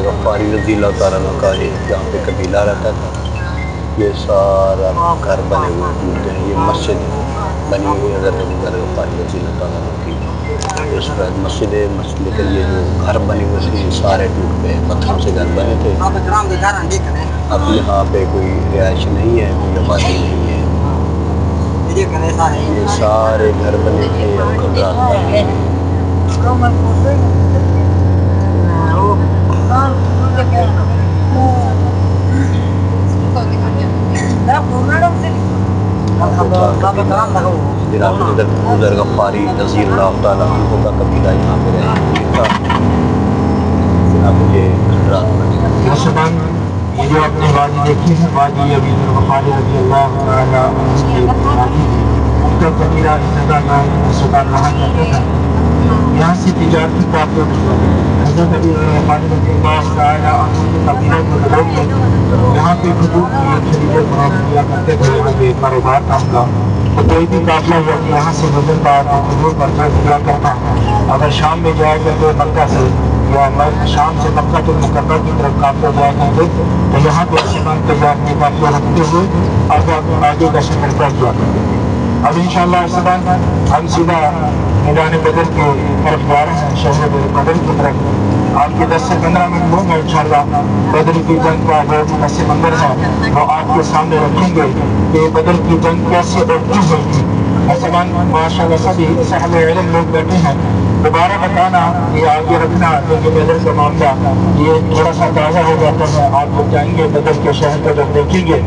غفاری رضی اللہ تعالیٰ عنہ کا جہاں پہ قبیلہ رہتا تھا، یہ سارا گھر بنے ہوئے ہوتے ہیں. یہ مسجد بنی ہوئی ہے حضرت غفاری رضی اللہ تعالیٰ عنہ کی. اس پر مسجد ہے، لیکن یہ جو گھر بنے ہوئے تھے یہ سارے ٹوٹ گئے، پتھروں سے گھر بنے تھے. اب یہاں پہ کوئی رہائش نہیں ہے، کوئی آبادی نہیں ہے. یہ سارے گھر بنے تھے خطرات میں. جناب حضرت غفاری رضی اللہ تعالیٰ عنہ کا قبیلہ یہاں پہ رہے تھا. جناب یہ خطرات بنے. یہ جو آپ نے وادی دیکھی ہے، وادی ابی غفاری رضی اللہ تعالیٰ عنہ کی وادی ہے. ان کا قبیلہ اس جگہ نام سلطان رہا کرتا تھا. یہاں سے تجارتی کافی حضرت ابی غفاری رضی اللہ تعالیٰ عنہ کے قبیلہ کے لوگ یہاں پہ حدود کی خریدے فروخت کیا کرتے تھے. یہاں پہ کاروبار کام کا تو کوئی بھی قافلہ یہاں سے گزرتا تو حدود پر دیا کرتا. اگر شام میں جائے کرتے مکہ سے یا شام سے مکہ تو مکرمہ کی طرف قافلہ جایا کرتے تو یہاں پہ آسمان کے جا کے قافلہ رکھتے ہوئے آگے کا سفر طے کیا کرتے. اب انشاءاللہ اس بعد ہم سیدھا میدان بدر کے طرف جا رہے ہیں، شہر بدر کی طرف. آپ کے 10 سے 15 منٹ ہوں گے انشاءاللہ. بدر کی جنگ کا جو پس منظر ہے وہ آپ کے سامنے رکھیں گے کہ بدر کی جنگ کیسے اور کیوں ہوئی تھی. مسلمان ماشاءاللہ سبھی صاحب علم لوگ بیٹھے ہیں. دوبارہ بتانا یہ آگے رکھنا کیونکہ بدر کا معاملہ یہ تھوڑا سا تازہ ہو جاتا ہے. آپ لوگ جائیں گے بدر کے شہر کو جب دیکھیں گے،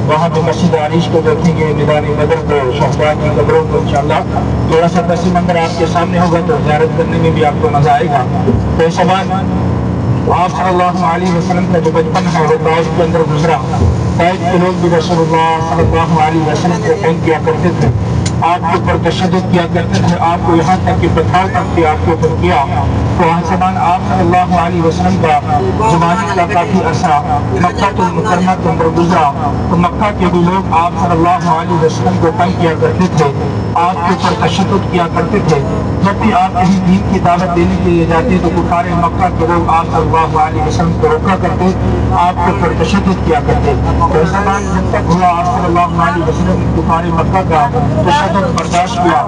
وہاں پہ مسجد عریش کو دیکھیں گے، میدان بدر کو، شہداء کی قبروں کو انشاءاللہ تھوڑا سا پس منظر آپ کے سامنے ہوگا تو زیارت کرنے میں بھی آپ کو مزہ آئے گا. تو اس بعد آپ صلی اللہ علیہ وسلم کا جو بچپن ہے وہ طائف کے اندر گزرا. طائف کے لوگ بھی رسول اللہ صلی اللہ علیہ وسلم کو تنگ کیا کرتے تھے، آپ کے اوپر تشدد کیا کرتے تھے، آپ کو یہاں تک کہ پتھر تک کے آپ کے اوپر کیا. تو حسنان آپ صلی اللہ علیہ وسلم کا زمانے کا کافی عرصہ مکہ المکرمہ کے اندر گزرا. تو مکہ کے بھی لوگ آپ صلی اللہ علیہ وسلم کو تنگ کیا کرتے تھے، آپ کے اوپر تشدد کیا کرتے تھے. جب بھی آپ کہیں دین کی دعوت دینے کے لیے جاتے تو کفار مکہ کے لوگ آپ صلی اللہ علیہ وسلم کو روکا کرتے، آپ کے اوپر تشدد کیا کرتے. تو حسنان جب تک ہوا آپ صلی اللہ علیہ وسلم کفار مکہ کا تشدد برداشت کیا.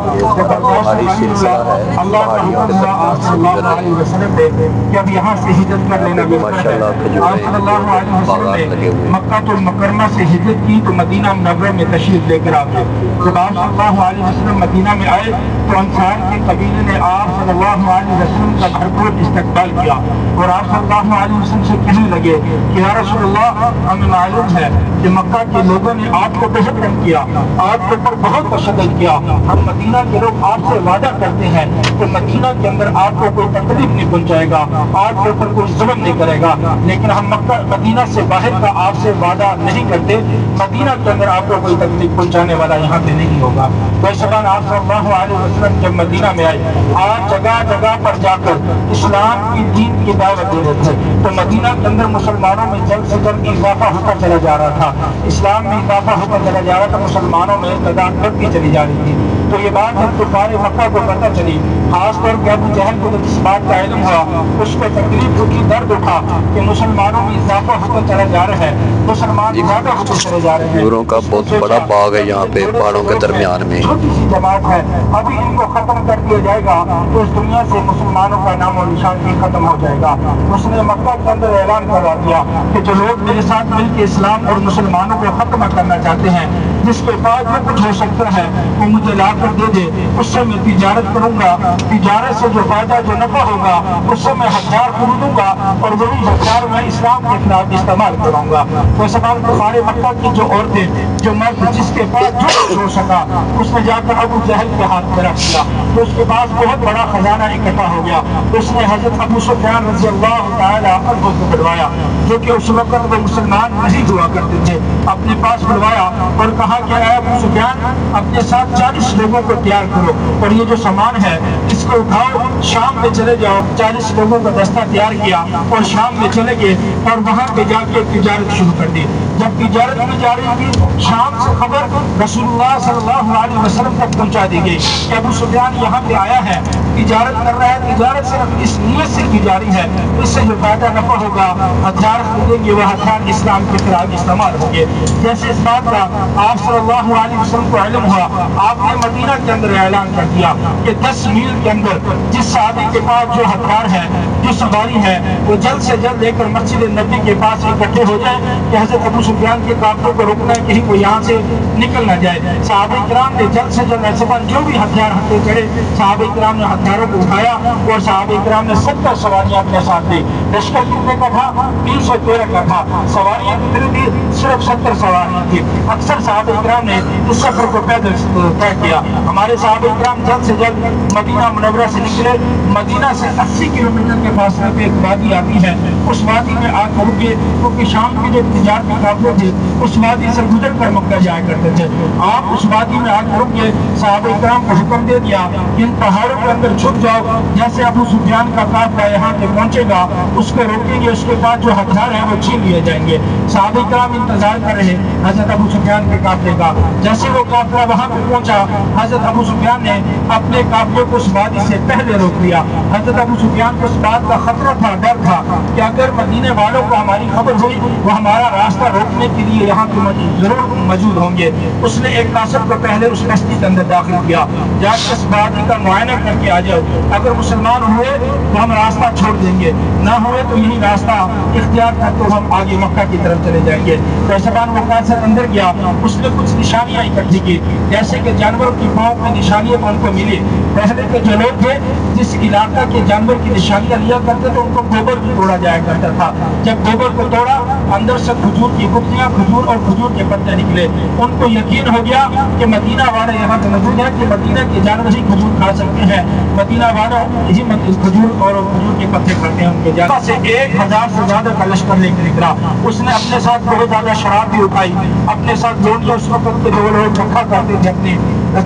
اللہ کا حکم ہوا آپ صلی اللہ علیہ وسلم نے کہ اب یہاں سے ہجرت کر لینا بہتر ہے. آپ صلی اللہ علیہ وسلم نے مکہ المکرمہ سے ہجرت کی تو مدینہ منورہ میں تشریف لے کر آ گئے. جب آپ صلی اللہ علیہ وسلم مدینہ میں آئے تو انصار کے قبیلے نے آپ صلی اللہ علیہ وسلم کا بھرپور استقبال کیا اور آپ صلی اللہ علیہ وسلم سے کہنے لگے کہ یا رسول اللہ ہمیں معلوم ہے کہ مکہ کے لوگوں نے آپ کو بہت تنگ کیا، آپ کے اوپر بہت تشدد کیا. ہم مدینہ کے لوگ آپ سے وعدہ کرتے ہیں کہ مدینہ کے اندر آپ کو کوئی تکلیف نہیں پہنچائے گا، آپ کے اوپر کوئی ظلم نہیں کرے گا، لیکن ہم مدینہ سے باہر کا آپ سے وعدہ نہیں کرتے. مدینہ کے اندر آپ کو کوئی تکلیف پہنچانے والا یہاں پہ نہیں ہوگا. تو اس بعد آپ صلی اللہ علیہ وسلم جب مدینہ میں آئے، آپ جگہ جگہ پر جا کر اسلام کی دین کی دعوت دے رہے تھے. تو مدینہ کے اندر مسلمانوں میں جلد سے جلد اضافہ ہوتا چلا جا رہا تھا، اسلام میں اضافہ ہوتا چلا جا رہا تھا، مسلمانوں میں تعداد بڑھتی چلی جا رہی تھی. تو یہ بات جب کفار مکہ کو پتہ چلی، خاص طور پہ ابو جہل کو جب اس بات کا علم ہوا، اس کو تکلیف اٹھی، درد اٹھا کہ مسلمانوں میں اضافہ ہوتا چلا جا رہا ہے، مسلمان زیادہ ہوتے چلے جا رہے ہیں. انگوروں کا بہت بڑا باغ ہے یہاں پہ پہاڑوں کے درمیان میں. چھوٹی سی جماعت ہے، ابھی ان کو ختم کر دیا جائے گا تو اس دنیا سے مسلمانوں کا نام و نشان بھی ختم ہو جائے گا. اس نے مکہ کے اندر اعلان کروا دیا کہ جو لوگ میرے ساتھ مل کے اسلام اور مسلمانوں کو ختم کرنا چاہتے ہیں، جس کے پاس جو کچھ ہو سکتا ہے وہ مجھے لا کر دے دے، اس سے میں تجارت کروں گا، تجارت سے جو فائدہ جو نفع ہوگا اس سے میں ہتھیار خریدوں گا اور وہی ہتھیار میں اسلام کے خلاف استعمال کروں گا. تو سوال کفار مکہ کی جو عورتیں، جو مرد، جس کے پاس جو کچھ ہو سکا اس نے جا کر ابو جہل کے ہاتھ میں رکھ دیا. تو اس کے پاس بہت بڑا خزانہ اکٹھا ہو گیا. اس نے حضرت ابو سفیان رضی اللہ تعالی عنہ کو بلوایا، جو کہ اس وقت وہ مسلمان نہیں ہوا کرتے تھے، اپنے پاس بلوایا اور کہا کہ اے ابو سفیان اپنے ساتھ 40 لوگوں کو تیار کرو اور یہ جو سامان ہے اس کو اٹھاؤ، شام میں چلے جاؤ. 40 لوگوں کا دستہ تیار کیا اور شام میں چلے گئے اور وہاں پہ جا کے تجارت شروع کر دی. جب تجارت میں جا رہی تھی شام سے خبر رسول اللہ صلی اللہ علیہ وسلم تک پہنچا دی گئی کہ ابو سفیان یہاں پہ آیا ہے، تجارت کر رہا ہے، تجارت صرف اس نیت سے کی جاری ہے اس سے جو فائدہ نفع ہوگا ہتھیار خریدیں گے وہ ہتھیار اسلام کے خلاف استعمال ہوں گے۔ جیسے اس بات کا آپ صلی اللہ علیہ وسلم کو علم ہوا، آپ نے مدینہ کے اندر اعلان کر دیا کہ 10 میل کے اندر جس صحابی کے پاس جو ہتھیار ہے، جو سواری ہے، وہ جلد سے جلد لے کر مسجد نبی کے پاس اکٹھے ہو جائے کہ حضرت ابو سفیان کے قافلے کو روکنا ہے کہیں کوئی یہاں سے نکل نہ جائے۔ صحابہ کرام نے جلد سے جلد ایسے جو بھی ہتھیار ہتھے چڑھے صحابہ کرام نے ہتھیاروں کو اٹھایا اور صحابہ کرام نے 70 سواریاں اپنے ساتھ دی۔ لشکر کتنے کا تھا؟ 313 کا تھا۔ سواریاں کتنی تھی؟ صرف 70 سواریاں تھی۔ اکثر صحابہ کرام نے اس سفر کو پیدل طے کیا۔ ہمارے صحابہ کرام جلد سے جلد مدینہ منورہ سے نکلے۔ مدینہ سے 80 کلومیٹر کے فاصلے پہ ایک وادی آتی ہے، اس وادی میں آ کر رکے کیونکہ شام کے جو تجارتی قافلے تھے اس وادی سے گزر کر مکہ جایا کرتے تھے۔ آپ اس وادی میں آ کر رکے، صحابہ کرام کو حکم دے دیا ان پہاڑوں کے اندر چھپ جاؤ، جیسے ابو سفیان کا قافلہ یہاں پہ پہنچے گا اس کو روکیں گے، اس کے بعد جو ہتھیار ہیں وہ چھین لیے جائیں گے۔ صحابہ کرام انتظار کر رہے حضرت ابو سفیان کے قافلے کا۔ جیسے وہ قافلہ وہاں پہ پہنچا حضرت ابو سفیان نے اپنے قافلے کو اس وادی سے پہلے روک لیا۔ حضرت ابو سفیان کو اس بات کا خطرہ تھا، ڈر تھا کہ اگر مدینے والوں کو ہماری خبر ہوئی وہ ہمارا راستہ روکنے کے لیے یہاں پہ ضرور موجود ہوں گے۔ اس نے ایک کاسب کو پہلے اس بستی کے اندر داخل کیا، جا کے اس وادی کا معائنہ کر کے آ جاؤ، اگر مسلمان ہوئے تو ہم راستہ چھوڑ دیں گے، نہ ہوئے تو یہی راستہ اختیار کر تو ہم آگے مکہ کی طرف چلے جائیں گے۔ پیشوان وہ کاسب اندر گیا، اس نے کچھ نشانیاں اکٹھی کی جیسے کہ جانوروں کی پاؤں کی نشانیاں ان کو ملی۔ پہلے کے جو لوگ تھے جس علاقہ کے جانور کی نشانیاں لیا کرتے تو ان کو گوبر بھی توڑا جایا کرتا تھا۔ جب گوبر کو توڑا اندر سے کھجور کی گٹھلیاں، کھجور اور کھجور کے پتے نکلے۔ ان کو یقین ہو گیا کہ مدینہ والے یہاں پہ موجود ہیں کہ مدینہ کے جانور ہی کھجور کھا سکتے ہیں، مدینہ والوں یہی کھجور اور کھجور کے پتے کھاتے ہیں۔ ان کے جانور سے 1000 سے زیادہ کا لشکر لے کے نکلا۔ اس نے اپنے ساتھ بہت زیادہ شراب بھی اٹھائی، اپنے ساتھ لوگ اس وقت کے جو لوگ رکھا کرتے تھے، اپنے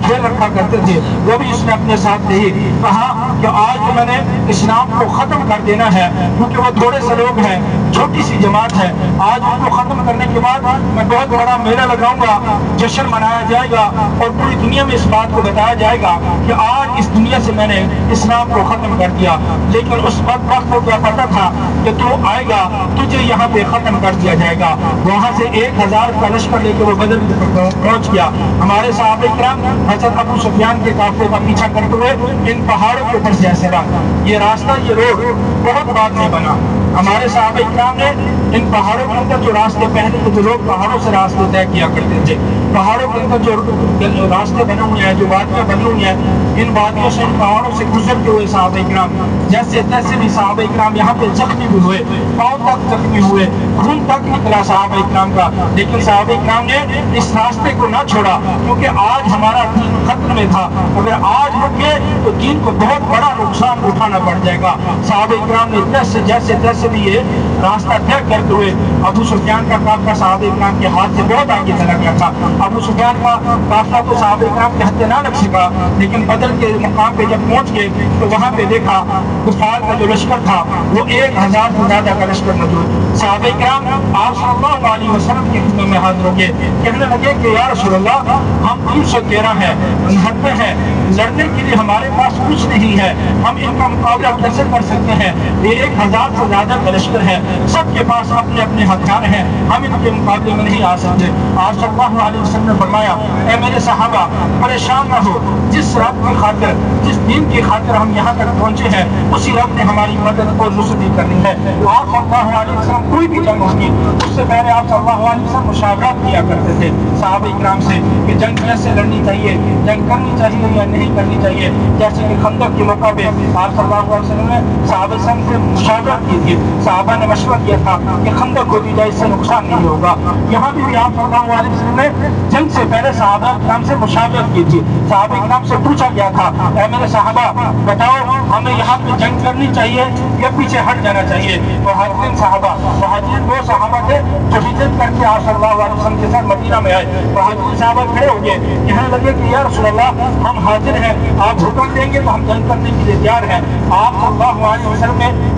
کھیل رکھا کرتے تھے، وہ بھی اس نے اپنے ساتھ لی۔ کہا کہ آج میں نے اسلام کو ختم کر دینا ہے کیونکہ وہ تھوڑے سے لوگ ہیں، چھوٹی سی جماعت ہے، آج ان کو ختم کرنے کے بعد میں بہت بڑا میلہ لگاؤں گا، جشن منایا جائے گا اور پوری دنیا میں اس بات کو بتایا جائے گا کہ آج اس دنیا سے میں نے اسلام کو ختم کر دیا۔ لیکن اس وقت کو کیا پتا تھا کہ تو آئے گا، تجھے یہاں پہ ختم کر دیا جائے گا۔ وہاں سے 1000 کا لشکر لے کے وہ بدر پہنچ گیا۔ ہمارے صحابہ کرام حضرت ابو سفیان کے قافلے کا پیچھا کرتے ہوئے ان پہاڑوں کے اوپر سے ایسے رہا۔ یہ راستہ، یہ روڈ بہت بعد میں بنا۔ ہمارے صحابہ کرام نے ان پہاڑوں کے اندر جو راستے پہلے تو لوگ پہاڑوں سے راستے طے کیا کرتے تھے، پہاڑوں کے اندر جو راستے بنے ہوئے ہیں، جو وادیاں بنی ہوئی ہیں، ان وادیوں سے ان پہاڑوں سے گزرتے ہوئے صحابہ کرام جیسے تیسے بھی صحابہ کرام یہاں پہ زخمی بھی ہوئے، پاؤں تک زخمی ہوئے، خون تک نکلا صحابہ کرام کا، لیکن صحابہ کرام نے اس راستے کو نہ چھوڑا کیونکہ آج ہمارا دین خطر میں تھا، اگر آج رکے تو دین کو بہت بڑا نقصان اٹھانا پڑ جائے گا۔ صحابہ کرام نے جیسے تیسے بھی یہ راستہ طے کرتے ہوئے ابو سفیان کا قافلہ صحابہ کرام کے ہاتھ سے بہت آگے چلا گیا تھا۔ ابو سفیان کا قافلہ تو صحابہ کرام کے ہاتھ نہ لگ سکا، لیکن بدر کے مقام پہ جب پہنچ گئے تو وہاں پہ دیکھا کفار کا جو لشکر تھا وہ 1000 سے زیادہ کا لشکر موجود۔ صحابہ کرام آپ صلی اللہ علیہ وسلم کی خدمت میں حاضر ہو گئے، کہنے لگے کہ یا رسول اللہ ہم 313 ہیں، 69 ہیں، لڑنے کے لیے ہمارے پاس کچھ نہیں ہے، ہم ان کا مقابلہ کیسے کر سکتے ہیں؟ یہ 1000 سے زیادہ کا لشکر ہے، سب کے پاس اپنے اپنے ہتھیار ہیں، ہم ان کے مقابلے میں نہیں آ سکتے۔ آپ صلی اللہ علیہ وسلم نے فرمایا اے میرے صحابہ پریشان نہ ہو، جس رب کی خاطر، جس دین کی خاطر ہم یہاں تک پہنچے ہیں اسی رب نے ہماری مدد اور نصرت کرنی ہے۔ آپ صلی اللہ علیہ وسلم کوئی بھی جنگ ہوگی اس سے پہلے آپ صلی اللہ علیہ وسلم مشاورات کیا کرتے تھے صحابہ کرام سے کہ جنگ کیسے لڑنی چاہیے، جنگ کرنی چاہیے یا نہیں کرنی چاہیے۔ جیسے کہ خندق کے موقع پہ آپ صلی اللہ علیہ وسلم نے صحابہ سے مشاورت کی تھی، صحابہ نے مشورہ کیا تھا کہ خندق ہوتی جائے، اس سے نقصان نہیں ہوگا۔ یہاں بھی آپ صلی اللہ علیہ وسلم نے جنگ سے پہلے صحابہ کرام سے مشاورت کی تھی، صحابہ کرام سے پوچھا گیا تھا اے میرے صحابہ بتاؤ ہمیں یہاں پہ جنگ کرنی چاہیے یا پیچھے ہٹ جانا چاہیے؟ مہاجرین صحابہ، مہاجرین وہ صحابہ تھے جو ہجرت کر کے آپ صلی اللہ علیہ وسلم کے ساتھ مدینہ میں آئے۔ مہاجرین صحابہ کھڑے ہو گئے، کہنے لگے کہ یا رسول اللہ ہم حاضر ہیں، آپ حکم دیں گے تو ہم جنگ کرنے کے لیے تیار ہیں۔ آپ صلی اللہ علیہ وسلم نے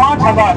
5000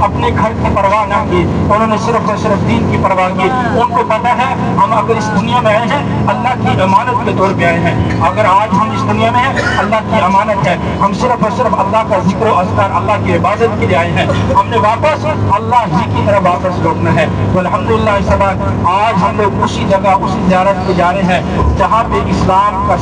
اپنے گھر کی پرواہ نہ کی، انہوں نے صرف اور صرف دین کی پرواہ کی۔ ان کو پتہ ہے ہم اگر اس دنیا میں آئے ہیں اللہ کی امانت کے طور پہ آئے ہیں، اگر آج ہم اس دنیا میں ہیں اللہ کی امانت ہے، ہم صرف اور صرف اللہ کا ذکر و اذکار، اللہ کی عبادت کے لیے آئے ہیں، ہم نے واپس اللہ ہی کی طرف واپس لوٹنا ہے۔ تو الحمدللہ اس بار آج ہم لوگ اسی جگہ اسی زیارت پہ جا رہے ہیں جہاں پہ اسلام کا